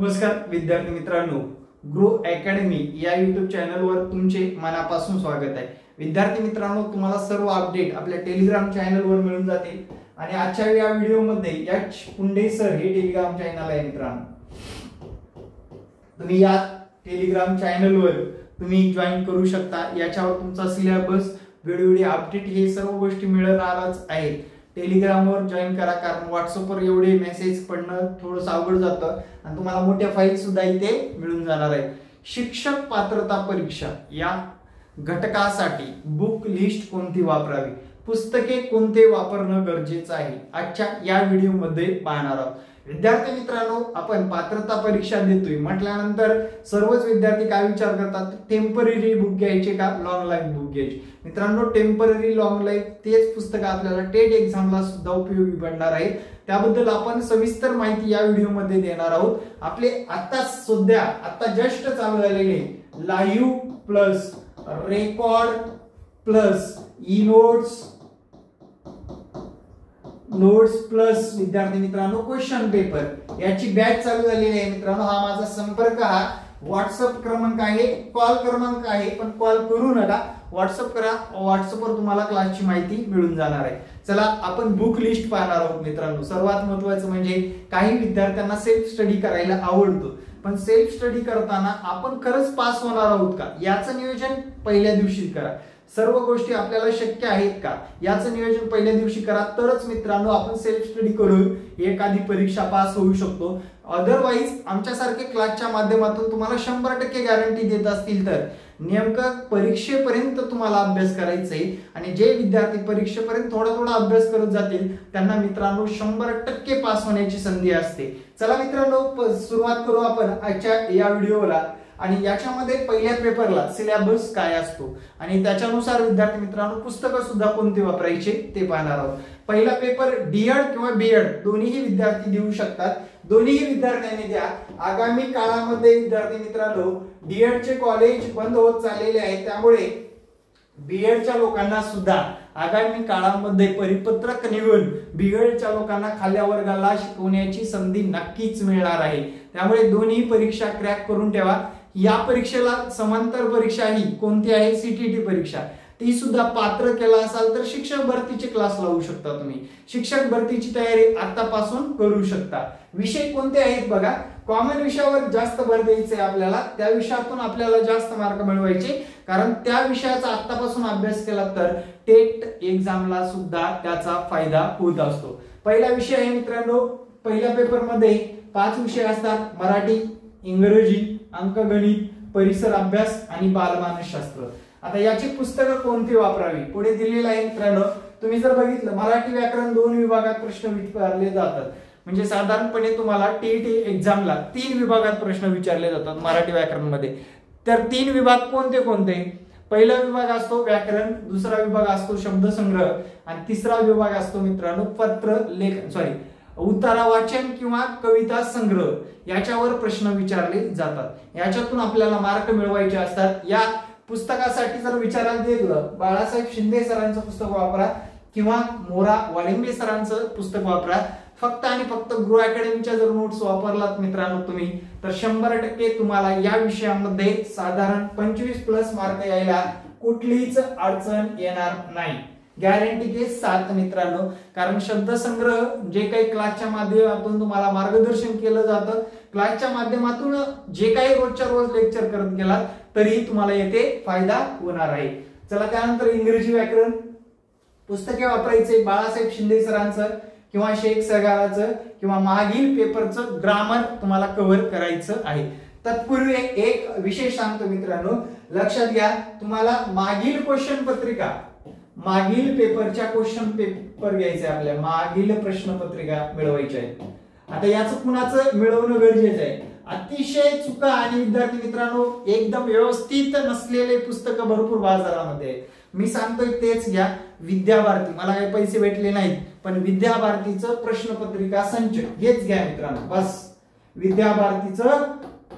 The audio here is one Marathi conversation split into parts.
नमस्कार विद्यार्थी मित्रांनो, ग्रो अकॅडमी या YouTube चॅनलवर तुमचे मनापासून स्वागत आहे। विद्यार्थी मित्रांनो, तुम्हाला सर्व अपडेट आपल्या टेलिग्राम चॅनलवर मिळून जातील आणि आजच्या या व्हिडिओमध्ये एच पुंडे सर हे टेलिग्राम चॅनल आहे मित्रांनो। तुम्ही या टेलिग्राम चॅनलवर तुम्ही जॉइन करू शकता। याच्यावर तुमचा सिलेबस, व्हिडिओ अपडेट हे सर्व गोष्टी मिळणारच आहेत। टेलिग्रामवर जॉइन करा, कारण व्हॉट्सअपवर एवढे मेसेज पडणं थोडंसं अवघड जातं आणि तुम्हाला मोठ्या फाईल सुद्धा इथे मिळून जाणार आहे। शिक्षक पात्रता परीक्षा या घटकासाठी बुक लिस्ट कोणती वापरावी, पुस्तके कोणते वापरणं गरजेचं आहे, आजच्या या व्हिडिओमध्ये पाहणार आहोत। विद्यार्थी मित्रांनो, आपण पात्रता परीक्षा देतोय म्हटल्यानंतर सर्वच विद्यार्थी काय विचार करतात, टेम्पररी बुक घ्यायचे का लॉंग लाईफ बुक घ्यायची। मित्रांनो, टेम्पररी लॉंग लाईफ तेच पुस्तक आपल्याला टेट एक्झामला सुद्धा उपयोगी पडणार आहे। त्याबद्दल आपण सविस्तर माहिती या व्हिडिओमध्ये देणार आहोत। आपले आता जस्ट चालू झालेले live plus record plus e notes plus विद्यार्थी मित्रांनो क्वेश्चन पेपर याची बॅच चालू झालेली आहे। मित्रांनो, हा माझा संपर्क, हा व्हॉट्सअप क्रमांक आहे, कॉल क्रमांक आहे, पण कॉल करू नका, व्हॉट्सअप करा। व्हॉट्सअपवर तुम्हाला क्लासची माहिती मिळून जाणार आहे। चला आपण बुक लिस्ट पाहणार आहोत मित्रांनो। सर्वात महत्त्वाचं म्हणजे काही विद्यार्थ्यांना सेल्फ स्टडी करायला आवडतो, पण सेल्फ स्टडी करताना आपण खरंच पास होणार आहोत का याचं नियोजन पहिल्या दिवशी करा। सर्व गोष्टी आपल्याला शक्य आहेत का याचं नियोजन पहिल्या दिवशी करा, तरच मित्रांनो आपण सेल्फ स्टडी करून एखादी परीक्षा पास होऊ शकतो। अदरवाईज आमच्यासारखे क्लासच्या माध्यमातून तुम्हाला 100% गॅरंटी देत असतील तर नेमकं परीक्षेपर्यंत तुम्हाला अभ्यास करायचा आहे आणि जे विद्यार्थी परीक्षेपर्यंत थोडा अभ्यास करत जातील त्यांना मित्रांनो 100% पास होण्याची संधी असते। चला मित्रांनो, सुरुवात करू आपण आजच्या या व्हिडिओला। आणि याच्यामध्ये पहिल्या पेपरला सिलेबस काय असतो आणि त्याच्यानुसार विद्यार्थी मित्रांनो पुस्तकं सुद्धा कोणती वापरायचे ते पाहणार आहोत। पहिला पेपर डीएड किंवा बीएड दोन्हीही विद्यार्थी देऊ शकतात, दोन्हीही विद्यार्थ्यांनी द्या। आगामी काळामध्ये विद्यार्थी मित्रांनो डीएडचे कॉलेज बंद होत चाललेले आहेत, त्यामुळे बीएडच्या लोकांना सुद्धा आगामी काळामध्ये परिपत्रक निघून बीएडच्या लोकांना खाल्या वर्गाला शिकवण्याची संधी नक्कीच मिळणार आहे। त्यामुळे दोन्ही परीक्षा क्रॅक करून ठेवा। या परीक्षेला समांतर परीक्षा ही कोणती आहे, सीटीटी परीक्षा, ती सुद्धा पात्र केला असाल तर शिक्षक भरतीचे क्लास लावू शकता। तुम्ही शिक्षक भरतीची तयारी आतापासून करू शकता। विषय कोणते आहेत बघा, कॉमन विषयावर जास्त भर द्यायचे आपल्याला, त्या विषयातून आपल्याला जास्त मार्क मिळवायचे, कारण त्या विषयाचा आतापासून अभ्यास केला तर टेट एक्झामला सुद्धा त्याचा फायदा होत असतो। पहिला विषय आहे मित्रांनो, पहिल्या पेपरमध्ये 5 विषय असतात, मराठी, इंग्रजी, अंकगणित, परिसर अभ्यास आणि बालमानसशास्त्र। आता याची पुस्तकं कोणती वापरावी पुढे दिलेलं आहे मित्रांनो। तुम्ही जर बघितलं मराठी व्याकरण 2 विभागात प्रश्न विचारले जातात, म्हणजे साधारणपणे तुम्हाला टीईटी एक्झामला 3 विभागात प्रश्न विचारले जातात मराठी व्याकरण मध्ये। तर 3 विभाग कोणते कोणते, पहिला विभाग असतो व्याकरण, दुसरा विभाग असतो शब्दसंग्रह आणि तिसरा विभाग असतो मित्रांनो पत्र लेखन उतारा वाचन किंवा कविता संग्रह, याच्यावर प्रश्न विचारले जातात। याच्यातून आपल्याला मार्क मिळवायचे असतात। या पुस्तकासाठी जर विचारायला दिलं, बाळासाहेब शिंदे सरांचं पुस्तक वापरा किंवा मोरा वालिंबे सरांचं पुस्तक वापरा। फक्त आणि फक्त ग्रो अकॅडमीच्या जर नोट्स वापरलात मित्रांनो तुम्ही, तर 100% तुम्हाला या विषयामध्ये साधारण 25+ मार्क यायला कुठलीच अडचण येणार नाही, गॅरंटी के साथ मित्रांनो। कारण शब्दसंग्रह जे काही क्लासच्या माध्यमातून तुम्हाला मार्गदर्शन केलं जातं, क्लासच्या माध्यमातून जे काही रोजच्या रोज लेक्चर करत गेलात तरी तुम्हाला येथे फायदा होणार आहे। चला त्यानंतर इंग्रजी व्याकरण पुस्तके वापरायचे बाळासाहेब शिंदे सरांचं किंवा शेख सरगाराचं किंवा मागील पेपरचं ग्रामर तुम्हाला कव्हर करायचं आहे। तत्पूर्वी एक विषय सांगतो मित्रांनो, लक्षात घ्या, तुम्हाला मागील क्वेश्चन पत्रिका, मागील पेपरच्या क्वेश्चन पेपर घ्यायचे, आपल्या मागील प्रश्नपत्रिका मिळवायची आहे। आता याचं कुणाचं मिळवणं गरजेचं आहे, अतिशय चुका आणि विद्यार्थी मित्रांनो एकदम व्यवस्थित नसलेले पुस्तकं भरपूर बाजारामध्ये आहेत। मी सांगतोय तेच घ्या, विद्याभारती, मला काही पैसे भेटले नाहीत पण विद्याभारतीचं प्रश्नपत्रिका संच हेच घ्या मित्रांनो, बस विद्याभारतीचं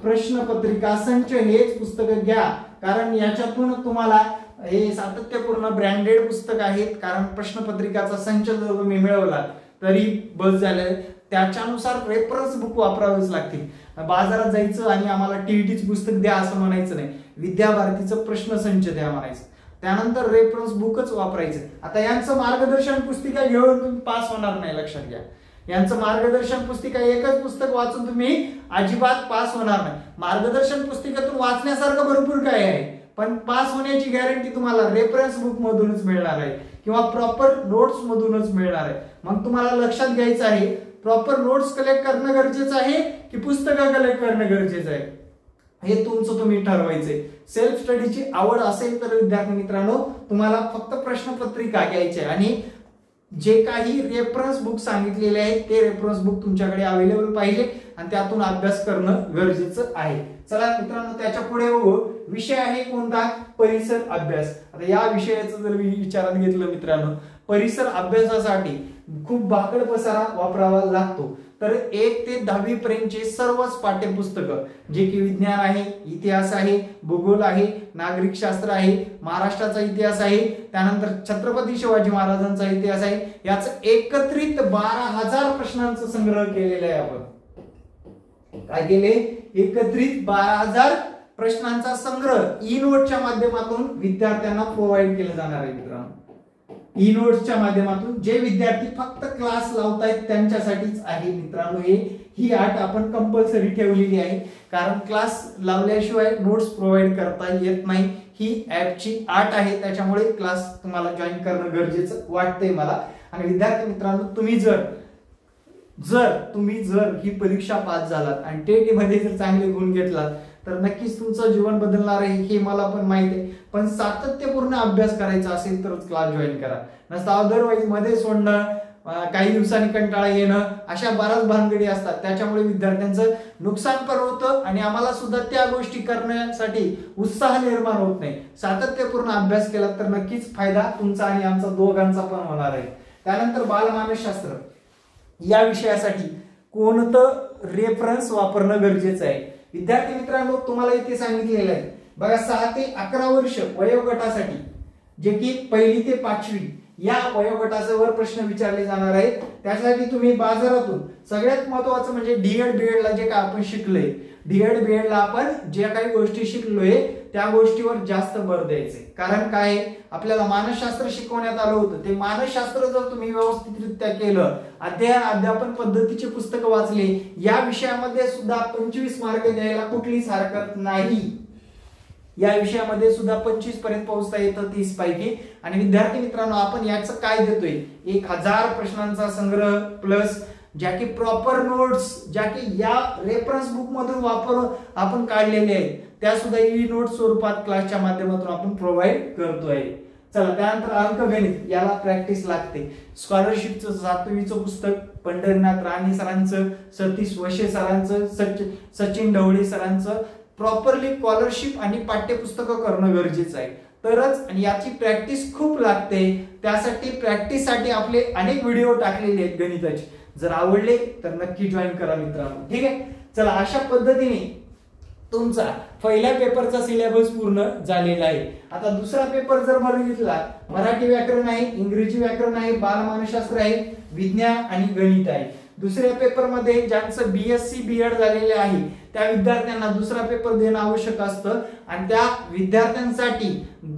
प्रश्नपत्रिका संच हेच पुस्तक घ्या, कारण याच्यातून तुम्हाला हे सातत्यपूर्ण ब्रँडेड पुस्तक आहेत। कारण प्रश्नपत्रिकाचा संच जर तुम्ही मिळवला तरी बस झालं, त्याच्यानुसार रेफरन्स बुक वापरावेच लागतील। बाजारात जायचं आणि आम्हाला टीईटीच पुस्तक द्या असं म्हणायचं नाही, विद्याभारतीचं प्रश्नसंच द्या म्हणायचं. त्यानंतर रेफरन्स बुकच वापरायचं. आता यांचं मार्गदर्शन पुस्तिका घेऊन तुम्ही पास होणार नाही, लक्षात घ्या. यांचं मार्गदर्शन पुस्तिका एकच पुस्तक वाचून तुम्ही अजिबात पास होणार नाही. मार्गदर्शन पुस्तिकेतून वाचण्यासारखं भरपूर काय आहे, पण पास होण्याची गॅरंटी तुम्हाला रेफरन्स बुक मधूनच मिळणार आहे किंवा प्रॉपर नोट्स मधूनच मिळणार आहे. मग तुम्हाला लक्षात घ्यायचं आहे, प्रॉपर नोट्स कलेक्ट करणं गरजेचं आहे की पुस्तकं कलेक्ट करणं गरजेचं आहे, हे तुमचं तुम्ही ठरवायचंय. सेल्फ स्टडीची आवड असेल तर विद्यार्थी मित्रांनो तुम्हाला फक्त प्रश्नपत्रिका घ्यायची आहे आणि जे काही रेफरन्स बुक सांगितलेले आहेत ते रेफरन्स बुक तुमच्याकडे अवेलेबल पाहिजे आणि त्यातून अभ्यास करणं गरजेचं आहे. चला मित्रांनो, त्याच्या पुढे बघू. विषय आहे कोणता? परिसर अभ्यास. आता या विषयाचं जर विचारात घेतलं मित्रांनो, परिसर अभ्यासासाठी खूप बाकड पसारा वापरावा लागतो. तर 1 ते 10वी पर्यंतचे सर्वच पाठ्यपुस्तकं जे की विज्ञान आहे, इतिहास आहे, भूगोल आहे, नागरिक शास्त्र आहे, महाराष्ट्राचा इतिहास आहे, त्यानंतर छत्रपती शिवाजी महाराजांचा इतिहास आहे, याचं एकत्रित 12,000 प्रश्नांचा संग्रह केलेला आहे. आपण काय केले? एकत्रित 12,000 प्रश्नांचा संग्रह ई नोटच्या माध्यमातून विद्यार्थ्यांना प्रोव्हाइड केला जाणार आहे मित्रांनो. ई नोट्सच्या माध्यमातून जे विद्यार्थी फक्त क्लास लावतायत त्यांच्यासाठीच आहे मित्रांनो. ही अट आपण कंपल्सरी ठेवलेली आहे, कारण क्लास लावल्याशिवाय नोट्स प्रोव्हाइड करता येत नाही. ही ऍपची अट आहे, त्याच्यामुळे क्लास तुम्हाला जॉईन करणं गरजेचं वाटतंय मला. आणि विद्यार्थी मित्रांनो, तुम्ही जर ही परीक्षा पास झालात आणि टेट मध्ये जर चांगले गुण घेतलात तर नक्कीच तुमचं जीवन बदलणार आहे, हे मला पण माहित आहे. पण सातत्यपूर्ण अभ्यास करायचा असेल तरच क्लास जॉईन करा, नसता अदरवाईज मध्ये सोडणं, काही दिवसांनी कंटाळा येणं, अशा बऱ्याच भानगडी असतात. त्याच्यामुळे विद्यार्थ्यांचं नुकसान पण होतं आणि आम्हाला सुद्धा त्या गोष्टी करण्यासाठी उत्साह निर्माण होत नाही. सातत्यपूर्ण अभ्यास केला तर नक्कीच फायदा तुमचा आणि आमचा दोघांचा पण होणार आहे. त्यानंतर बालमानसशास्त्र या विषयासाठी कोणतं रेफरन्स वापरणं गरजेचं आहे? विद्यार्थी मित्रांनो, तुम्हाला इथे सांगितलेलं आहे बघा, 6 ते 11 वर्ष वयोगटासाठी, जे की 1ली ते 5वी या वयोगटावर प्रश्न विचारले जाणार आहेत. त्यासाठी तुम्ही बाजारातून सगळ्यात महत्वाचं म्हणजे डीएड बीएड ला जे काय आपण शिकलोय, डीएड बीएड ला आपण ज्या काही गोष्टी शिकलोय त्या गोष्टीवर जास्त भर द्यायचे. कारण काय, आपल्याला मानसशास्त्र शिकवण्यात आलं होतं, ते मानसशास्त्र जर तुम्ही व्यवस्थितरित्या केलं, अध्यापन पद्धतीचे पुस्तकं वाचले, या विषयामध्ये सुद्धा 25 मार्क द्यायला कुठलीच हरकत नाही. या विषयामध्ये सुद्धा 25 पर्यंत पोहोचता येतं 30 पैकी. आणि विद्यार्थी मित्रांनो, आपण याचं काय देतोय? 1000 प्रश्नांचा संग्रह प्लस ज्या की प्रॉपर नोट्स, ज्या की या रेफरन्स बुक मधून वापरून आपण काढलेले आहेत, त्या सुद्धा ई नोट स्वरूपात क्लासच्या माध्यमातून आपण प्रोव्हाइड करतोय. चला, त्यानंतर अंकगणित, याला प्रॅक्टिस लागते. स्कॉलरशिपचं 7वीचं पुस्तक पंढरीनाथ राणे सरांचं, सतीश वशे सरांचं, सचिन ढवळे सरांचं प्रॉपरली स्कॉलरशिप आणि पाठ्यपुस्तकं करणं गरजेचं आहे. तरच, आणि याची प्रॅक्टिस खूप लागते. त्यासाठी प्रॅक्टिससाठी आपले अनेक व्हिडिओ टाकलेले आहेत गणिताचे. जर आवडले तर नक्की जॉईन करा मित्रांनो. ठीक आहे, चला, अशा पद्धतीने तुमचा पहिल्या पेपरचा सिलेबस पूर्ण झालेला आहे. आता दुसरा पेपर जर बघितला, मराठी व्याकरण आहे, इंग्रजी व्याकरण आहे, बालमानसशास्त्र आहे, विज्ञान आणि गणित आहे. दुसऱ्या पेपर मध्ये ज्यांचं बीएससी बीएड झालेले आहे त्या विद्यार्थ्यांना दुसरा पेपर देणं आवश्यक असतं आणि त्या विद्यार्थ्यांसाठी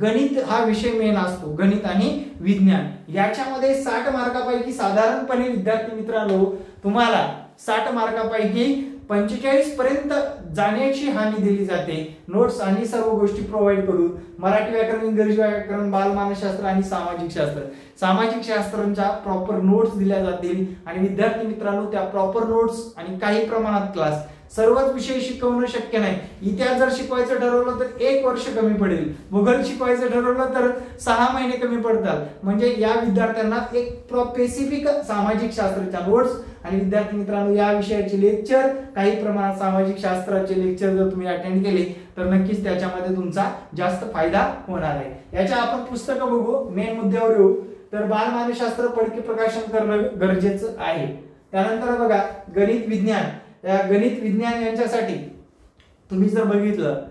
गणित हा विषय मेन असतो, गणित आणि विज्ञान. याच्यामध्ये 60 मार्कापैकी साधारणपणे विद्यार्थी मित्रांनो तुम्हाला 60 मार्कापैकी 45 पर्यंत जाण्याची हमी दिली जाते. नोट्स आणि सर्व गोष्टी प्रोव्हाइड करून मराठी व्याकरण, इंग्रजी व्याकरण, बालमानसशास्त्र आणि सामाजिक शास्त्र, सामाजिक शास्त्रांच्या प्रॉपर नोट्स दिल्या जातील आणि विद्यार्थी मित्रांनो त्या प्रॉपर नोट्स आणि काही प्रमाणात क्लास, सर्वच विषय शिकवणं शक्य नाही. इतिहास जर शिकवायचं ठरवलं तर 1 वर्ष कमी पडेल, भूगोल शिकवायचं ठरवलं तर 6 महिने कमी पडतात. म्हणजे या विद्यार्थ्यांना एक स्पेसिफिक सामाजिक शास्त्राच्या नोट्स आणि विद्यार्थी मित्रांनो या विषयाचे लेक्चर, काही प्रमाणात सामाजिक शास्त्राचे लेक्चर जर तुम्ही अटेंड केले तर नक्कीच त्याच्यामध्ये तुमचा जास्त फायदा होणार आहे. याच्या आपण पुस्तकं बघू, मेन मुद्द्यावर येऊ. तर बालमानसशास्त्र पडके प्रकाशन करणं गरजेचं आहे. त्यानंतर बघा गणित विज्ञान, गणित विज्ञान यांच्यासाठी तुम्ही जर बघितलं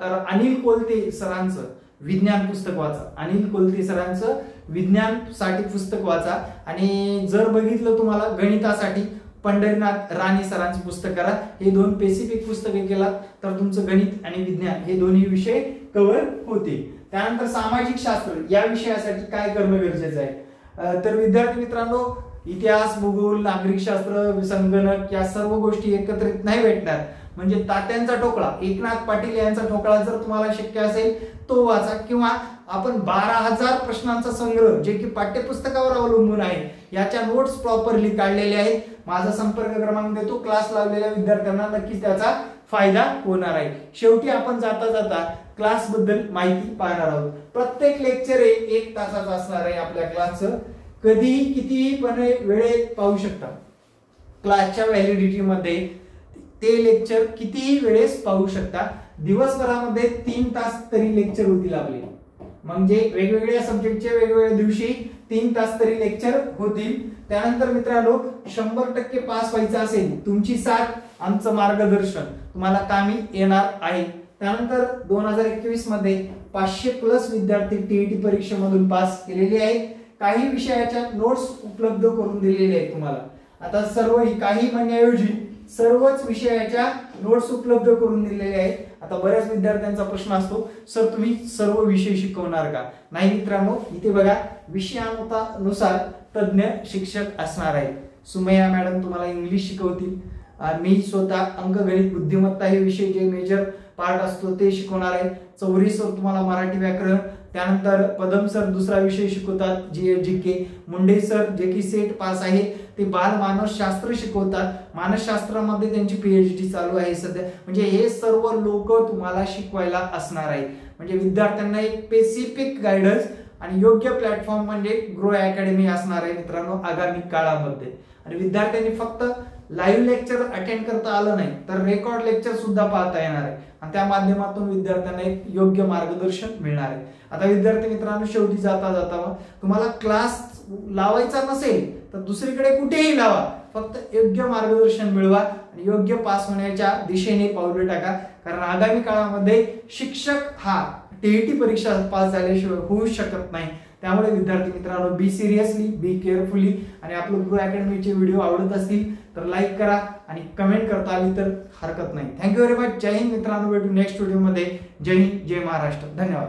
तर अनिल कोलते सरांचं विज्ञान पुस्तक वाचा, अनिल कोलते सरांचं विज्ञान साठी पुस्तक वाचा. आणि जर बघितलं तुम्हाला गणितासाठी पंढरीनाथ राणे सरांची पुस्तक करा. हे 2 स्पेसिफिक पुस्तके केलात तर तुमचं गणित आणि विज्ञान हे दोन्ही विषय कव्हर होतील. त्यानंतर सामाजिक शास्त्र या विषयासाठी काय करणं गरजेचं आहे, तर विद्यार्थी मित्रांनो इतिहास, भूगोल, नागरिकशास्त्र, संगणक या सर्व गोष्टी एकत्रित नाही भेटणार. म्हणजे तात्यांचा ठोकळा, एकनाथ पाटील यांचा ठोकळा जर तुम्हाला शक्य असेल तो वाचा, किंवा आपण 12,000 प्रश्नांचा संग्रह जे की पाठ्यपुस्तकावर अवलंबून आहे याच्या नोट्स प्रॉपरली काढलेल्या आहेत. माझा संपर्क क्रमांक देतो. क्लास लावलेल्या विद्यार्थ्यांना नक्कीच त्याचा फायदा होणार आहे. शेवटी आपण जाता जाता क्लास बद्दल माहिती पाहणार आहोत. प्रत्येक लेक्चर 1 तासाचं असणार आहे आपल्या क्लासचं. कधीही कितीही पण वेळेत पाहू शकता. क्लासच्या व्हॅलिडिटी मध्ये ते लेक्चर कितीही वेळेस पाहू शकता. दिवसभरामध्ये 3 तास तरी लेक्चर होतील आपले. म्हणजे वेगवेगळ्या सब्जेक्टचे वेगवेगळ्या दिवशी 3 तास तरी लेक्चर होतील. त्यानंतर मित्रांनो 100% पास व्हायचं असेल तुमची साथ, आमचं मार्गदर्शन तुम्हाला कामी येणार आहे. त्यानंतर 2021 मध्ये 500+ विद्यार्थी टीईटी परीक्षेमधून पास केलेले आहेत. काही विषयाच्या नोट्स उपलब्ध करून दिलेले आहेत तुम्हाला. आता सर्व काही म्हणण्याऐवजी सर्वच विषयाच्या नोट्स उपलब्ध करून दिलेले आहेत. आता बऱ्याच विद्यार्थ्यांचा प्रश्न असतो, सर तुम्ही सर्व विषय शिकवणार का? नाही मित्रांनो, इथे बघा विषयानुसार तज्ञ शिक्षक असणार आहेत. सुमैया मॅडम तुम्हाला इंग्लिश शिकवतील. मी स्वतः अंकगणित बुद्धिमत्ता हे विषय जे मेजर पार्ट असतो ते शिकवणार आहे. चौरी सर तुम्हाला मराठी व्याकरण, त्यानंतर पदम सर दुसरा विषय शिकवतात GK, मुंडे सर जे की सेट पास आहे ते बाल मानसशास्त्र शिकवतात. मानसशास्त्रामध्ये त्यांची PhD चालू आहे सध्या. म्हणजे हे सर्व लोक तुम्हाला शिकवायला असणार आहे. म्हणजे विद्यार्थ्यांना एक स्पेसिफिक गायडन्स आणि योग्य प्लॅटफॉर्म म्हणजे ग्रो अकॅडमी असणार आहे मित्रांनो आगामी काळामध्ये. आणि विद्यार्थ्यांनी फक्त लाईव्ह लेक्चर अटेंड करता आलं नाही तर रेकॉर्ड लेक्चर सुद्धा पाहता येणार आहे आणि त्या माध्यमातून विद्यार्थ्यांना एक योग्य मार्गदर्शन मिळणार आहे. आता विद्यार्थी मित्रांनो शेवटी जाता जाता तुम्हाला क्लास लावायचा नसेल तर दुसरीकडे कुठेही लावा, फक्त योग्य मार्गदर्शन मिळवा आणि योग्य पास होण्याच्या दिशेने पावले टाका. कारण आगामी काळामध्ये शिक्षक हा टीईटी परीक्षा पास झाल्याशिवाय होऊ शकत नाही. त्यामुळे विद्यार्थी मित्रांनो बी सिरियसली, बी केअरफुली. आणि आपलं ग्रो अकॅडमीचे व्हिडिओ आवडत असतील तर लाईक करा आणि कमेंट करता आली तर हरकत नाही. Thank you very much. जय हिंद मित्रांनो. भेटू नेक्स्ट व्हिडिओ मध्ये. जय हिंद, जय महाराष्ट्र. धन्यवाद.